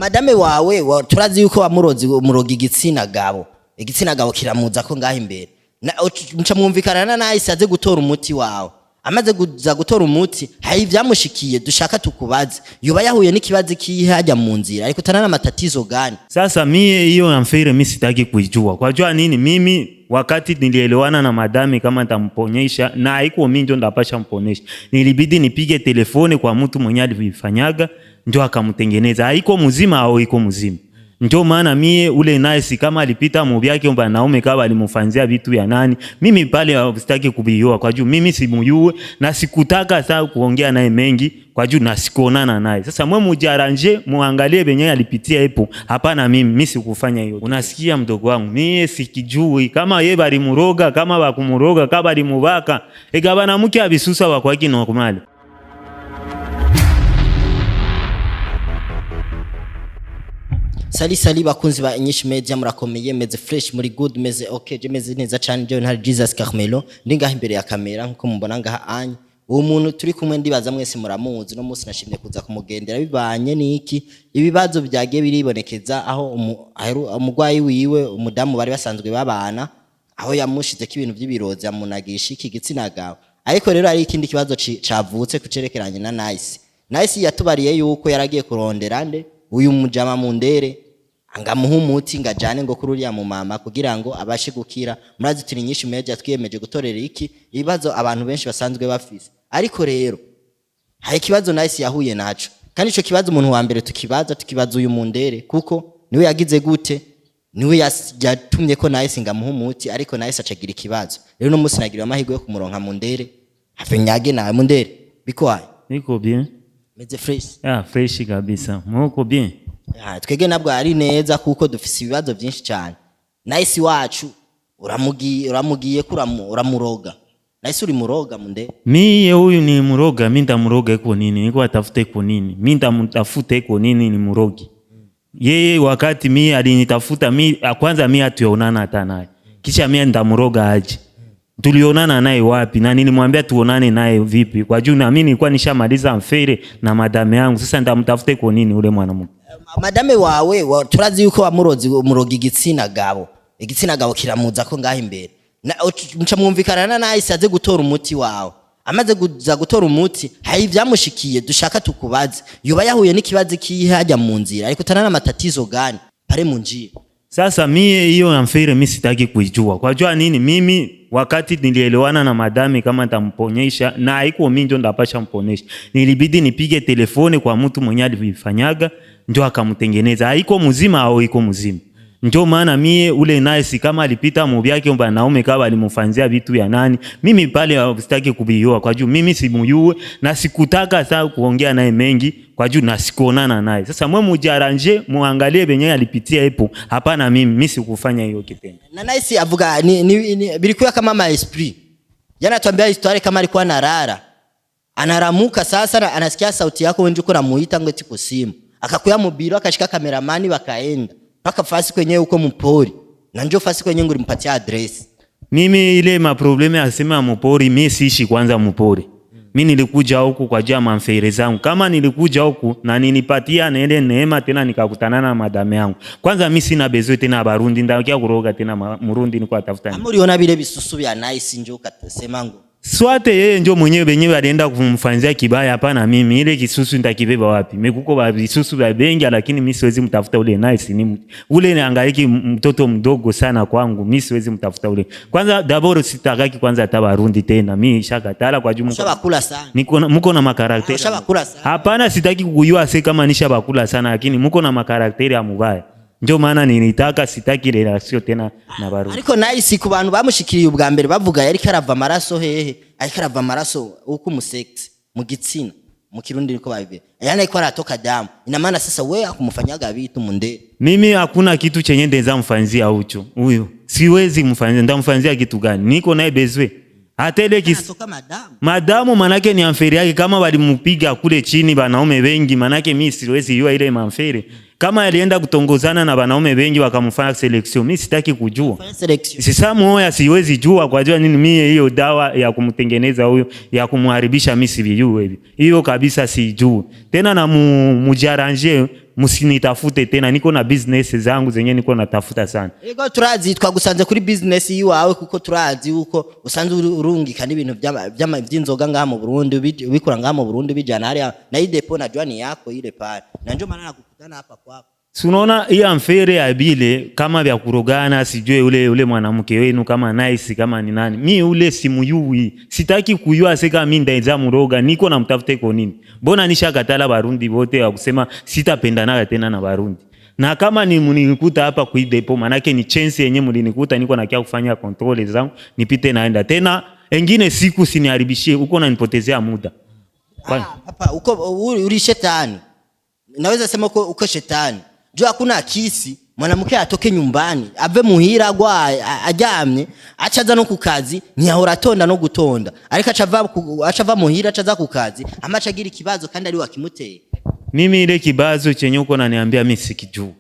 madame wawe turazi yuko wamurozi umuroga igitsina gabo kiramuza ko ngaho imbere muca mwumvikana naye isaze gutora umuti wawe amaze kuza gutora umuti hari ivyamushikiye dushaka tukubaze yuba yahuye n'ikibazo kihajya mu nzira ariko tanana matatizo gani. Sasa mie hiyo amfere mimi sitaki kuijua. Kwa jua nini mimi wakati nilielewana na madame kama nitamponyesha na haiko mimi ndio ndapasha mponyesha. Nilibidi nipige telefone kwa mtu mwenye alifanyaga ndio akamtengeneza. Haiko mzima au iko mzima. Ndio maana mie ule nice kama alipita mu byake mba naume kaba alimfanzia vitu ya nani mimi pale sitaki kubijua kwa juu mimi simuyue na sikutaka saa kuongea naye mengi kwa juu na sikuonana naye. Sasa mwe mujaranje muangalie benye alipitia hapo. Hapana mimi sikufanya hiyo. Unasikia mdogo wangu mimi sikijui kama yeye bali muroga kama bakumuroga kama bali mubaka egabana mke abisusa bakwaki no kumali. Sali bakunzi ba INYISHU media murakomeye meze fresh muri good meze okay je meze neza cyane je ntari Jesus Carmelo ndingaho imbere ya kamera nkuko mubona ngaha anye uwo muntu turi kumwe ndibaza mwese muramuzi no munsi nashimye kuza kumugendera bibanye niki ibibazo byagiye biribonekeza aho umugwayi wiwe umudamu bari basanzwe babana aho yamushize k'ibintu by'ibirozi yamunagisha iki gitsina gawe ariko rero ari ikindi kibazo cavutse kucerekeranye na nice yatubariye yuko yaragiye kurondera nde uyu mujama mu ndere angamuha umuti ngajane ngo kuri uriya mu mama kugira ngo abashe gukira. Murazi turi INYISHU media twiyemeje gutorera iki ibibazo abantu benshi basanzwe bafise ariko rero hari kibazo nice yahuye naco kandi ico kibazo umuntu wa mbere tukibaza uyu mu ndere kuko niwe yagize gute niwe yatumye ko nice ngamuha umuti ariko nice acagira ikibazo rero no musi nagira amahirwe yo kumuronka mu ndere afenyage nawe mu ndere bikwaye niko bien meze fresh fresh kabisa muko bien twege nabwo ari neza kuko dufise ibibazo byinshi cyane. Nice wacu uramugiye uramuroga nice uri muroga munde mie huyu ni muroga mimi ndamuroga iko nini niko atafute iko nini mimi ndamtafute iko nini ni murogi yeye wakati mimi alinitafuta mimi kwanza mimi atuonana hata naye kisha mimi ndamuroga aje tulionana naye wapi na nilimwambia tuonane naye vipi kwa juu na mimi nilikuwa nishamaliza amfere na madame yangu sasa ndamtafute kwa nini ule mwanamke. Madame wawe turazi yuko wamurozi umuroga igitsina gabo kiramuza ko ngaho imbere muca mwumvikana naye isaze gutora umuti wawe amaze kuza gutora umuti hari ivyamushikiye dushaka tukubaze yuba yahuye n'ikibazo kihajya mu nzira ariko tanana matatizo gani pare mu njira. Sasa mie hiyo amfere mimi sitaki kuijua. Kwa jua nini mimi wakati nilielewana na madame kama nitamponyesha na haiko mimi ndio ndapasha mponyesha. Nilibidi nipige telefone kwa mtu mwenye alifanyaga ndio akamtengeneza. Haiko mzima au iko mzima. Ndio maana mie ule nice kama alipita mu byake mba naume kaba alimfanzia vitu ya nani mimi pale sitaki kubijua kwa juu mimi simuyue na sikutaka saa kuongea naye mengi kwa juu na sikuonana naye. Sasa mwe mujaranje muangalie benye alipitia hapo. Hapana mimi sikufanya hiyo kitendo. Na nice avuga bilikuwa kama ma esprit yana tuambia historia kama alikuwa analala anaramuka sasa anasikia sauti yako wenje uko namuita ngo eti kusimu akakuya mubiro akashika kameramani bakaenda paka fasi kwenye uko mpori na njoo fasi kwenye nguri mpatia address. Mimi ile maprobleme asema mpori mimi siishi kwanza mpori. Mimi nilikuja huku kwa jama mfere zangu. Kama nilikuja huku na ninipatia nende neema tena nikakutana na madame yangu. Kwanza mimi sina bezo tena Barundi ndakia kuroga tena Murundi niko atafuta. Kama uliona bile bisusu ya nice njoo ukasema ngo swate yeye ndio mwenyewe alienda kumfanzia kibaya hapana mimi ile kisusu nitakibeba wapi mekuko ba bisusu ba bengi lakini mimi siwezi mtafuta ule nice ni ule niangaiki mtoto mdogo sana kwangu mimi siwezi mtafuta ule kwanza daboro sitakaki kwanza Barundi tena mimi shakatala kwa jumu shabakula sana mko na makarakteri shabakula sana hapana sitaki kujua sasa kama nishabakula sana lakini mko na makarakteri ya mubaya ndio maana nilitaka sitaki relation tena na Barundi. Ariko nice ku bantu bamushikiriye ubwa mbere bavuga yari karava amaraso hehe ariko karava amaraso uko musex mu gitsina mu kirundi niko babibe yana iko aratoka damu ina maana sasa wewe akumfanyaga bitu munde mimi hakuna kitu chenye ndeza mfanzia ucho huyo siwezi mfanzia ndamfanzia kitu gani niko naye bezwe atele madamu manake ni amferi yake kama walimupiga kule chini banaume wengi manake mimi siwezi yua ile mamferi kama alienda kutongozana na wanaume wengi wakamfanya selection, mimi sitaki kujua. Sasa moyo siwezi jua kwa jua nini mimi hiyo dawa ya kumtengeneza huyo ya kumharibisha mimi sivijui hivi. Hiyo kabisa sijui. Tena na mujaranje musinitafute tena, niko na business zangu zenye niko natafuta sana. Ego turazi twagusanze kuri business yiwawe kuko turazi uko usanze urungika n'ibintu by'inzoga ngaha mu Burundi ubikura ngaha mu Burundi bijana hariya na idepo na jwani yako ile pale. Na ndio maana nakukutana hapa kwako. Sunaona hii amfere ya bile kama vya kurogana sijue ule mwanamke wenu kama nice kama ni nani. Mimi ule simuyui. Sitaki kujua seka mimi ndaanza muroga niko na mtafute kwa nini. Mbona nishakatala Barundi wote wa kusema sitapendana tena na Barundi. Na kama ni mnikuta hapa kwa depo manake ni chance yenye mlinikuta niko nakia kufanya control zangu nipite naenda tena engine siku siniharibishie uko unanipotezea muda. Hapa uko uri shetani. Naweza sema uko shetani. Jua hakuna kisi mwanamke atoke nyumbani ave muhira gwa ajamye achaza no kukazi ntiyahora atonda no gutonda ariko achava muhira achaza kukazi amachagira kibazo kandi ari wakimuteye. Mimi ile kibazo chenye uko naniambia mimi sikijui.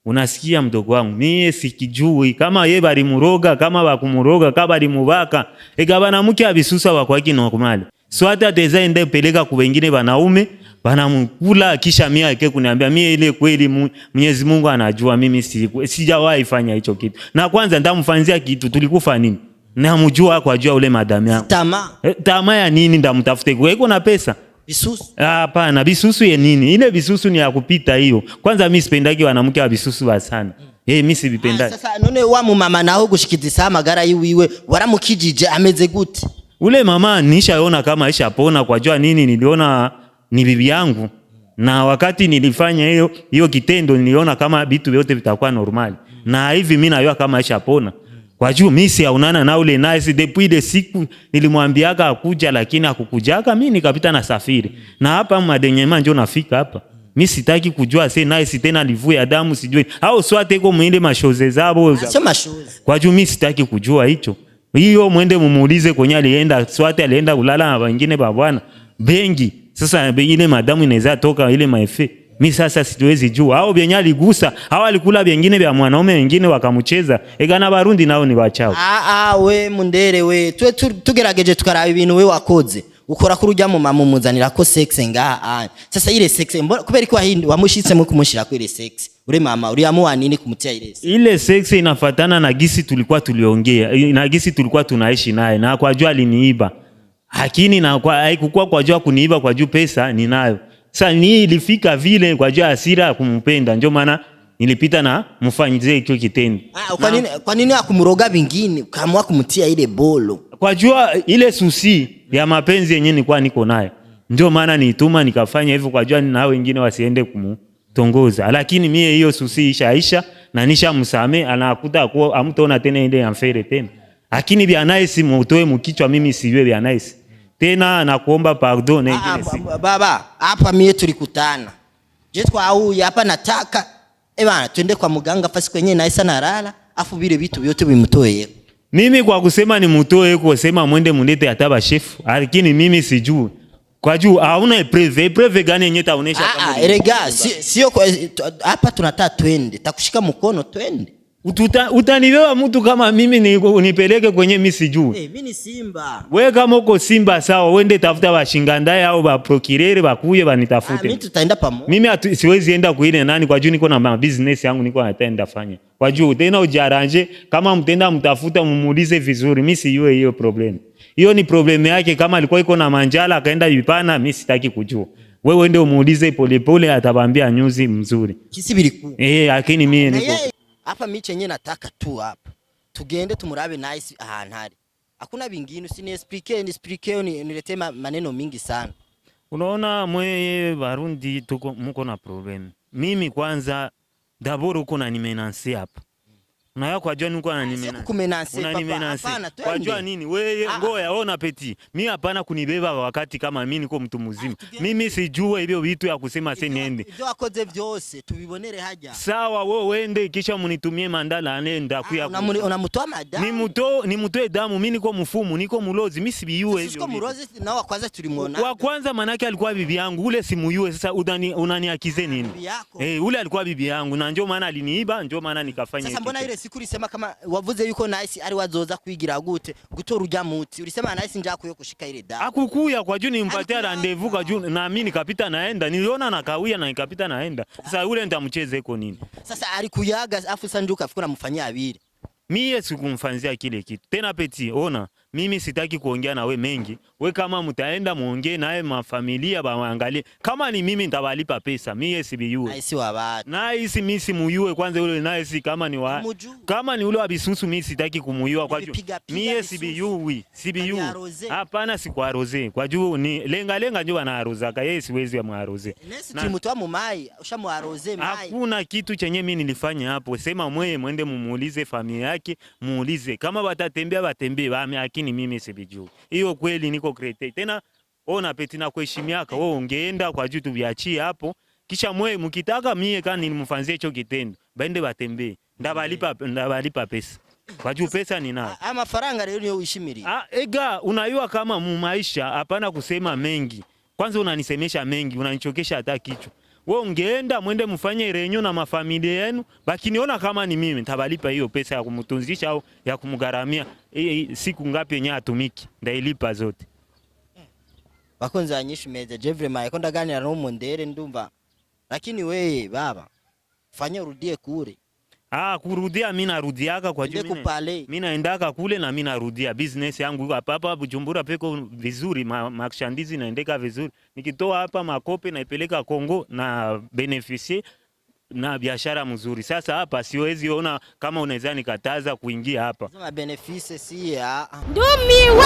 Unasikia mdogo wangu mimi sikijui kama yeye bali muroga kama bakumuroga kama bali mubaka egabana mke abisusa wakwaki no kumali swata dezaende peleka ku wengine wanaume banamkula kisha mimi yake kuniambia mimi ile kweli Mwenyezi Mungu anajua mimi sijawahi fanya hicho kitu. Na kwanza ndamfanzia kitu tulikufa nini? Namjua kwa jua ule madamu yangu. Tamaa ya nini ndamtafute kwa iko na pesa? Bisusu. Hapana, bisusu ya nini? Ile bisusu ni ya kupita hiyo. Kwanza mimi sipendagi wanamke wa bisusu wa sana. Mimi sivipendagi. Sasa none wa mama naho gushikitisa amagara yiwiwe waramukijije ameze gute? Ule mama nishaona kama ishapona kwa jua nini niliona ni bibi yangu na wakati nilifanya hiyo kitendo niliona kama vitu vyote vitakuwa normal na hivi mimi najua kama ishapona kwa juu mimi siaonana na ule nice depuis de siku nilimwambiaga akuja lakini hakukujaka mimi nikapita na safiri na hapa madenyema ndio nafika hapa mimi sitaki kujua nice tena livue damu sijui au swate iko mwende mashoze zabo kwa juu mimi sitaki kujua hicho hiyo mwende mumuulize kwenye alienda swate alienda kulala na wengine babwana bengi. Sasa ile madamu inaweza toka ile maefe. Mimi sasa siwezi jua. Hao byenye aligusa, hao alikula bengine vya mwanaume wengine wakamcheza. Egana Barundi nao ni wachao. We mundere we. Tugerageje tukaraba ibintu we wakoze. Ukora kurujya mu mama muzanira ko sex ngaha. Sasa ile sex kubera ko ahindi wamushitse mu kumushira ko ile sex. Ure mama uri amuwa nini kumutia ile sex? Ile sex inafatana na gisi tulikuwa tuliongea. Na gisi tulikuwa tunaishi naye na kwa jua aliniiba. Lakini na kwa haikukua kwa jua kuniiba kwa juu pesa ninayo. Sasa ni ilifika vile kwa juu hasira kumpenda ndio maana nilipita na mfanyizie hicho kitendo. Kwa nini akumuroga vingine kama kumtia ile bolo? Kwa jua ile susi ya mapenzi yenyewe nilikuwa niko nayo. Ndio maana nituma nikafanya hivyo kwa jua na wengine wasiende kumtongoza. Lakini mie hiyo susi ishaisha na nishamsamee anakuta kwa amtaona tena ile amfere tena. Lakini bia nice mutoe mkichwa mimi siwe bia nice. Tena nakuomba pardon nyingine siku. Baba, hapa mie tulikutana. Je kwa au hapa nataka bana twende kwa muganga fasi kwenye nice na rala afu vile vitu vyote bimtoe. Mimi kwa kusema ni mutoe kusema mwende mundete ataba chef. Lakini mimi sijui. Kwa juu hauna preve gani yenye taonesha kama. Erega sio hapa tunataka twende. Takushika mkono twende. Utaniwewa mtu kama mimi unipeleke kwenye mimi sijui. Mimi ni Simba. Wewe kama uko Simba sawa, wende tafuta washingandaye au ba procureur bakuye banitafute. Mimi tutaenda pamoja. Mimi siwezi enda kuile nani kwa juu niko na business yangu niko natenda fanya. Kwa juu tena ujaranje kama mtenda mtafuta mumuulize vizuri, mimi sijui hiyo problem. Hiyo ni problem yake kama alikuwa iko na manjala akaenda vipana, mimi sitaki kujua. Wewe ndio umuulize polepole atabambia nyuzi mzuri. Kisi biliku. Lakini mimi niko hapa mimi chenye nataka tu hapa. Tugende tumurabe nice ntari. Hakuna vingine explique nilete maneno mingi sana. Unaona mwe Barundi tuko mko na problem. Mimi kwanza d'abord uko na nimenansi hapa. Unaya kwa jua niko ananimenasi. Kukumenasi Unanimenasi. Kwa jua nini? Wewe ngoja ona peti. Mimi hapana kunibeba wakati kama mimi niko mtu mzima. Mimi sijue hivyo vitu ya kusema sasa niende. Ndio akoze vyose tubibonere haja. Sawa wewe uende kisha munitumie mandala anenda kuya. Unamtoa madamu. Nimtoe damu, mimi niko mfumu, niko mulozi, mimi sibiyue hivyo. Siko mulozi na wa kwanza tulimuona. Wa kwanza manake alikuwa bibi yangu, ule simuyue sasa unaniakize nini? Ule alikuwa bibi yangu na njoo maana aliniiba, njoo maana nikafanya. Sasa mbona ile siku ulisema kama wavuze yuko nice ari wazoza kwigira gute gutora urya muti ulisema nice njakuye kushika ile dawa. Akukuya kwa juu nimpatia rendezvous kwa juu na mimi nikapita naenda, niliona nakawia na nikapita naenda. Sasa ule nitamcheze iko nini? Sasa alikuyaga afu sanduka afikuna mfanyia abiri. Mimi sikumfanzia kile kitu. Tena peti, ona, mimi sitaki kuongea na we mengi. We kama mtaenda muongee naye mafamilia baangalie. Kama ni mimi nitawalipa pesa, mimi sibiyue. Naisi wa watu. Naisi mimi simuyue kwanza ule naisi kama ni wa. Kama ni ule wa bisusu mimi sitaki kumuyua kwa juu. Mimi sibiyui, sibiyui. Hapana sikwa rose. Kwa juu ni lenga njoo na arozaka. Yeye siwezi amwaroze. Nesi timtoa mumai, ushamwaroze mai. Hakuna kitu chenye mimi nilifanya hapo. Sema mwende mumuulize familia yake, muulize kama watatembea watembee bame, lakini mimi sibijui. Hiyo kweli niko krete. Tena ona peti na kuheshimiaka wewe ungeenda kwa juu tuviachie hapo. Kisha mkitaka mie kama nilimfanzie hicho kitendo. Baende watembee. Ndabalipa pesa. Kwa juu pesa ni nayo. Ama faranga leo niyo uishimiri. Ega unayua kama mu maisha hapana kusema mengi. Kwanza unanisemesha mengi, unanichokesha hata kichwa. Wewe ungeenda mwende mfanye renyo na mafamilia yenu, bakiniona kama ni mimi nitabalipa hiyo pesa ya kumtunzisha au ya kumgaramia siku ngapi yenye atumiki, ndailipa zote. Bakonza nyishu meza Jevre Mai konda gani na romo ndere ndumva. Lakini wewe baba fanya urudie kule. Kurudia mimi narudiaka kwa juu mimi naendaka kule na mimi narudia business yangu hapa Bujumbura peko vizuri, makshandizi naendeka vizuri. Nikitoa hapa makope naipeleka Kongo na beneficie na biashara mzuri. Sasa hapa siwezi ona kama unaweza nikataza kuingia hapa. Sema beneficie si ya. Ndumiwe.